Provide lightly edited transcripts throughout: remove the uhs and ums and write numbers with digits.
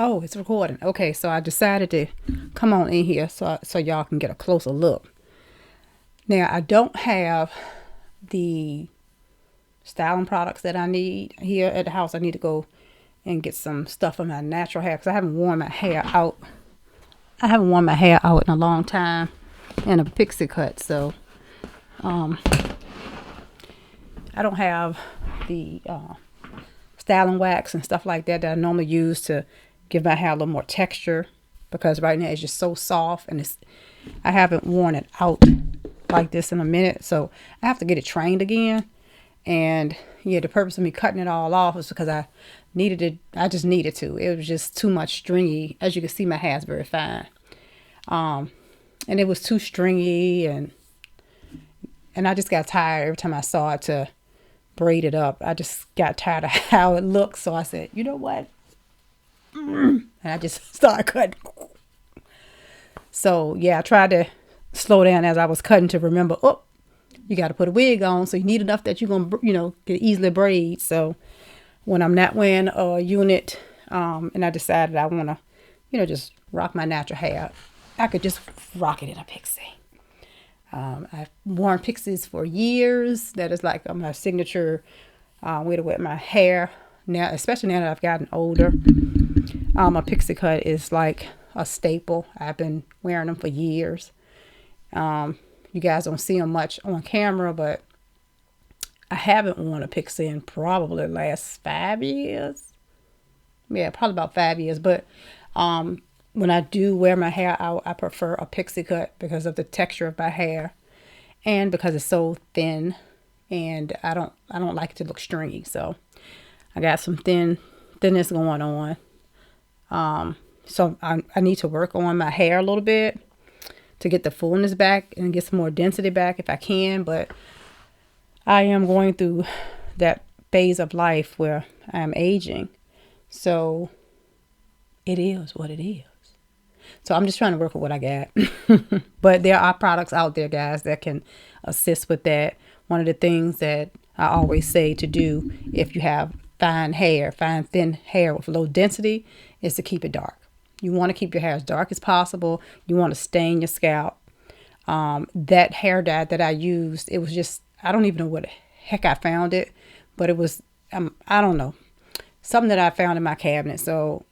Oh, it's recording. Okay, so I decided to come on in here so y'all can get a closer look. Now, I don't have the styling products that I need here at the house. I need to go and get some stuff for my natural hair because I haven't worn my hair out. I haven't worn my hair out in a long time in a pixie cut, so I don't have the styling wax and stuff like that I normally use to give my hair a little more texture, because right now it's just so soft and I haven't worn it out like this in a minute, so I have to get it trained again. And yeah, the purpose of me cutting it all off is because I needed it. I just needed to. It was just too much stringy. As you can see, my hair is very fine. And it was too stringy, and I just got tired every time I saw it to braid it up. I just got tired of how it looked, so I said, you know what? And I just started cutting. So yeah, I tried to slow down as I was cutting to remember, oh, you got to put a wig on, so you need enough that you're going to, get easily braid. So when I'm not wearing a unit, and I decided I want to, just rock my natural hair, I could just rock it in a pixie. I've worn pixies for years. That is like my signature way to wet my hair. Now, especially now that I've gotten older, a pixie cut is like a staple. I've been wearing them for years. You guys don't see them much on camera, but I haven't worn a pixie in probably the last 5 years. Yeah, probably about 5 years. But when I do wear my hair out, I prefer a pixie cut because of the texture of my hair and because it's so thin, and I don't like it to look stringy. So I got some thinness going on. So I need to work on my hair a little bit to get the fullness back and get some more density back if I can. But I am going through that phase of life where I am aging. So it is what it is. So I'm just trying to work with what I got. But there are products out there, guys, that can assist with that. One of the things that I always say to do if you have fine, thin hair with low density is to keep it dark. You want to keep your hair as dark as possible. You want to stain your scalp. That hair dye that I used, it was just, I don't even know what the heck I found it, but it was, I don't know, something that I found in my cabinet. So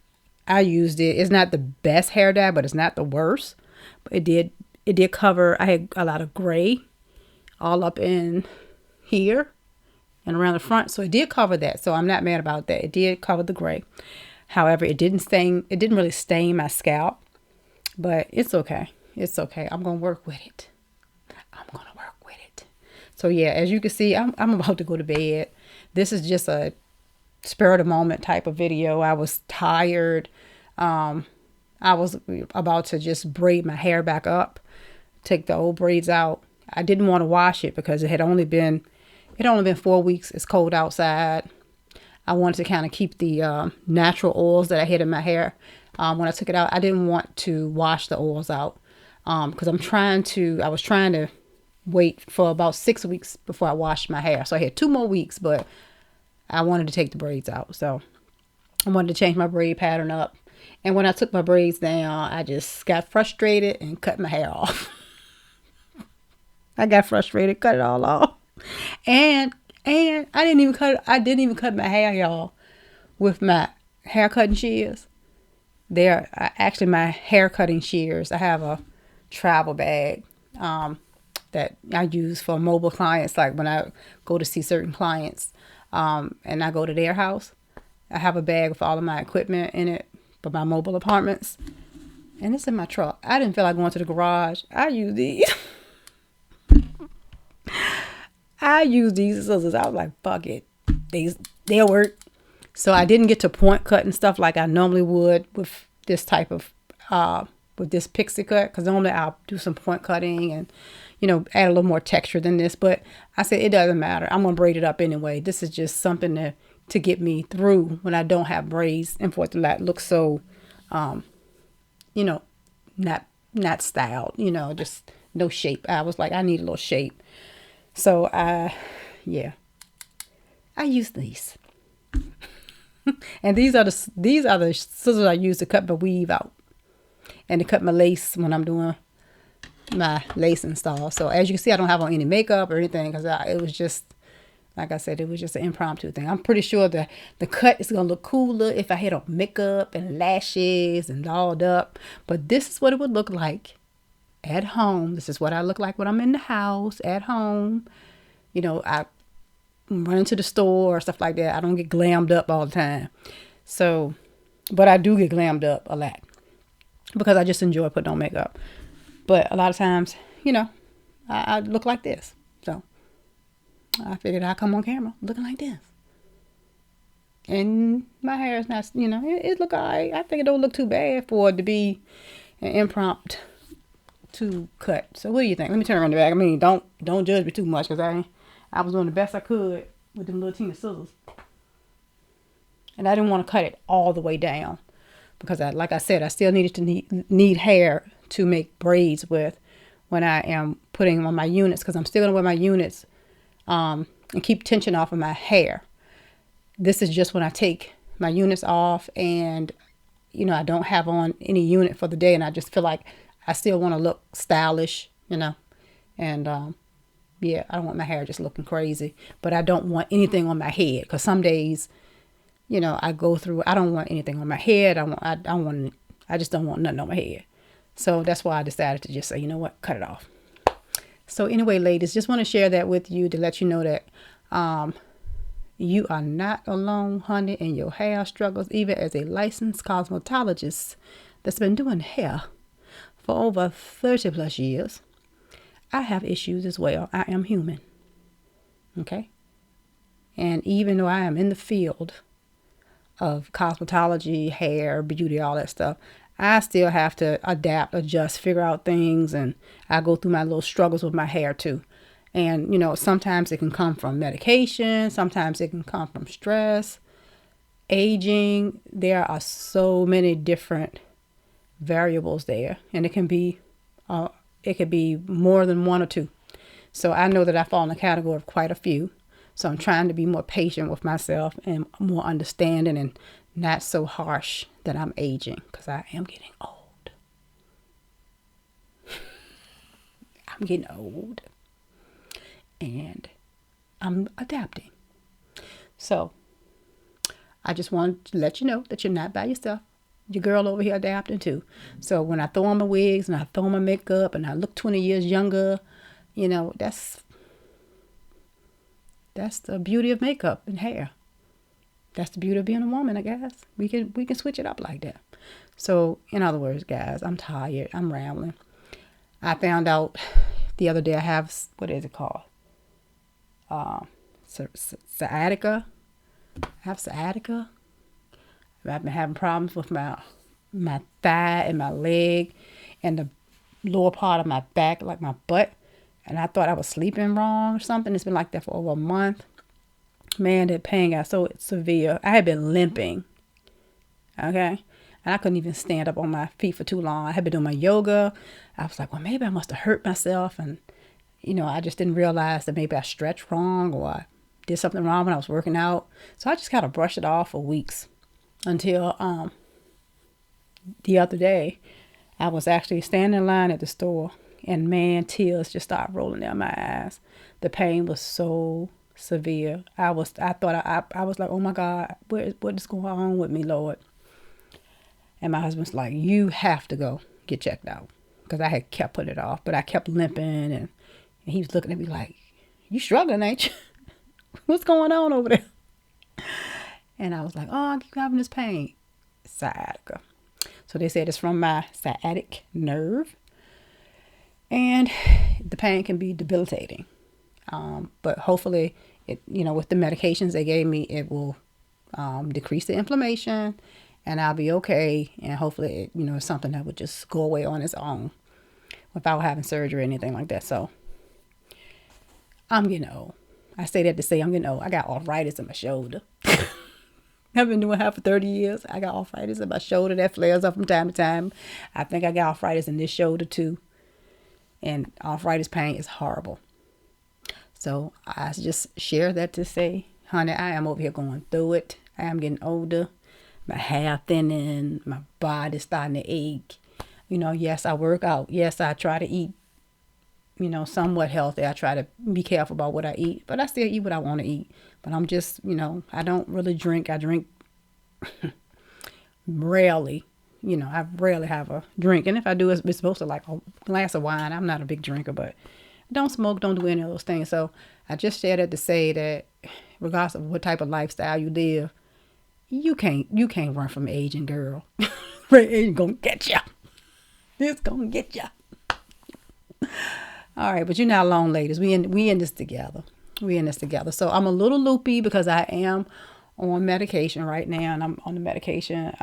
I used it. It's not the best hair dye, but it's not the worst. But it did cover, I had a lot of gray all up in here and around the front. So it did cover that. So I'm not mad about that. It did cover the gray. However, it didn't really stain my scalp, but it's okay. It's okay. I'm going to work with it. So yeah, as you can see, I'm about to go to bed. This is just a spur of the moment type of video. I was tired. I was about to just braid my hair back up, take the old braids out. I didn't want to wash it because it had only been 4 weeks. It's cold outside. I wanted to kind of keep the natural oils that I had in my hair. When I took it out, I didn't want to wash the oils out because I was trying to wait for about 6 weeks before I washed my hair. So I had 2 more weeks, but I wanted to take the braids out. So I wanted to change my braid pattern up. And when I took my braids down, I just got frustrated and cut my hair off. I got frustrated, cut it all off. And I didn't even cut my hair, y'all, with my hair cutting shears. They're actually my hair cutting shears. I have a travel bag that I use for mobile clients, like when I go to see certain clients and I go to their house. I have a bag with all of my equipment in it for my mobile apartments. And it's in my truck. I didn't feel like going to the garage. I use these. I use these scissors. I was like, fuck it. They'll work. So I didn't get to point cut and stuff like I normally would with this type of, with this pixie cut. Because normally I'll do some point cutting and, add a little more texture than this. But I said, it doesn't matter. I'm going to braid it up anyway. This is just something to get me through when I don't have braids and for it to look so, not styled, just no shape. I was like, I need a little shape. So I use these. And these are the scissors I use to cut my weave out and to cut my lace when I'm doing my lace install. So as you can see, I don't have on any makeup or anything because it was just, like I said, it was just an impromptu thing. I'm pretty sure the cut is going to look cooler if I had on makeup and lashes and dolled up. But this is what it would look like at home. This is what I look like when I'm in the house at home. You know, I run to the store or stuff like that. I don't get glammed up all the time. So, but I do get glammed up a lot because I just enjoy putting on makeup. But a lot of times, you know, I look like this. So I figured I'd come on camera looking like this. And my hair is not, you know, it look all right. I think it don't look too bad for it to be an impromptu cut. So what do you think? Let me turn around the back. I mean, don't judge me too much because I was doing the best I could with them little teeny scissors. And I didn't want to cut it all the way down because like I said, I still needed to need hair to make braids with when I am putting on my units, because I'm still going to wear my units and keep tension off of my hair. This is just when I take my units off and, you know, I don't have on any unit for the day and I just feel like I still want to look stylish, you know, and yeah, I don't want my hair just looking crazy, but I don't want anything on my head because some days, you know, I don't want anything on my head. I just don't want nothing on my head. So that's why I decided to just say, you know what, cut it off. So anyway, ladies, just want to share that with you to let you know that you are not alone, honey, in your hair struggles, even as a licensed cosmetologist that's been doing hair for over 30 plus years. I have issues as well. I am human. Okay? And even though I am in the field of cosmetology, hair, beauty, all that stuff, I still have to adapt, adjust, figure out things, and I go through my little struggles with my hair too. And, you know, sometimes it can come from medication, sometimes it can come from stress, aging. There are so many different variables there, and it could be more than one or two. So I know that I fall in the category of quite a few. So I'm trying to be more patient with myself and more understanding and not so harsh that I'm aging, because I am getting old. I'm getting old. And I'm adapting. So I just wanted to let you know that you're not by yourself. Your girl over here adapting too. So when I throw on my wigs and I throw on my makeup and I look 20 years younger, you know, that's the beauty of makeup and hair. That's the beauty of being a woman, I guess. We can switch it up like that. So in other words, guys, I'm tired. I'm rambling. I found out the other day I have, what is it called? Sciatica. I have sciatica. I've been having problems with my thigh and my leg and the lower part of my back, like my butt. And I thought I was sleeping wrong or something. It's been like that for over a month. Man, that pain got so severe. I had been limping. Okay. And I couldn't even stand up on my feet for too long. I had been doing my yoga. I was like, well, maybe I must have hurt myself. And, you know, I just didn't realize that maybe I stretched wrong or I did something wrong when I was working out. So I just kind of brushed it off for weeks until the other day I was actually standing in line at the store, and man, tears just started rolling down my eyes. The pain was so severe. I was like, oh my God, what is going on with me, Lord? And my husband's like, you have to go get checked out, because I had kept putting it off, but I kept limping, and he was looking at me like, you struggling, ain't you? What's going on over there? And I was like, oh, I keep having this pain. Sciatica. So they said it's from my sciatic nerve. And the pain can be debilitating. But hopefully, with the medications they gave me, it will decrease the inflammation and I'll be okay. And hopefully, it's something that would just go away on its own without having surgery or anything like that. So I'm getting old. I say that to say I'm getting old. I got arthritis in my shoulder. I've been doing hair for 30 years. I got arthritis in my shoulder that flares up from time to time. I think I got arthritis in this shoulder too. And arthritis pain is horrible. So I just share that to say, honey, I am over here going through it. I am getting older. My hair thinning, my body's starting to ache. Yes, I work out. Yes, I try to eat, somewhat healthy. I try to be careful about what I eat, but I still eat what I want to eat. But I'm just, I don't really drink. I drink rarely. I rarely have a drink. And if I do, it's supposed to like a glass of wine. I'm not a big drinker, but don't smoke, don't do any of those things. So I just shared that to say that regardless of what type of lifestyle you live, you can't run from aging, girl. It's gonna get you. It's gonna get you. All right, but you're not alone, ladies. We in this together. We in this together. So I'm a little loopy because I am on medication right now, and I'm on the medication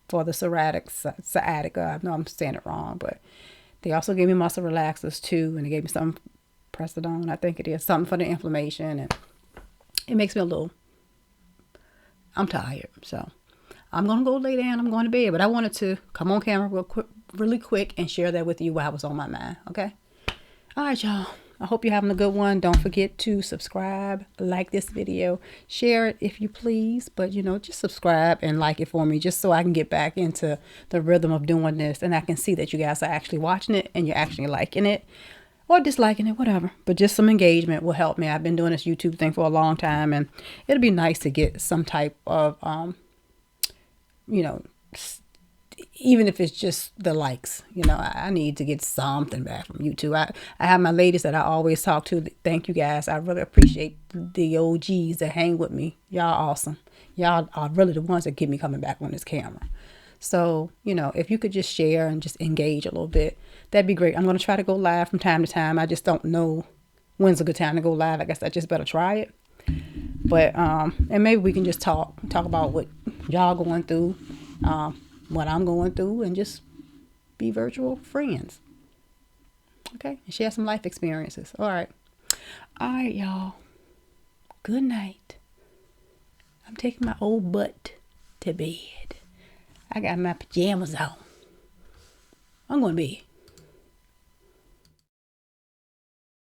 for the sciatica. I know I'm saying it wrong, but they also gave me muscle relaxers too, and they gave me some Prestadone, I think it is, something for the inflammation, and it makes me I'm tired, so I'm gonna go lay down. I'm going to bed, but I wanted to come on camera really quick, and share that with you while I was on my mind. Okay. All right, y'all. I hope you're having a good one. Don't forget to subscribe, like this video, share it if you please. But, just subscribe and like it for me, just so I can get back into the rhythm of doing this. And I can see that you guys are actually watching it and you're actually liking it or disliking it, whatever. But just some engagement will help me. I've been doing this YouTube thing for a long time, and it'll be nice to get some type of, even if it's just the likes, I need to get something back from YouTube. I have my ladies that I always talk to. Thank you guys. I really appreciate the OGs that hang with me. Y'all awesome. Y'all are really the ones that get me coming back on this camera. So, if you could just share and just engage a little bit, that'd be great. I'm going to try to go live from time to time. I just don't know when's a good time to go live. I guess I just better try it. But, and maybe we can just talk about what y'all going through, what I'm going through, and just be virtual friends. Okay. And share some life experiences. All right, y'all. Good night. I'm taking my old butt to bed. I got my pajamas on. I'm going to bed.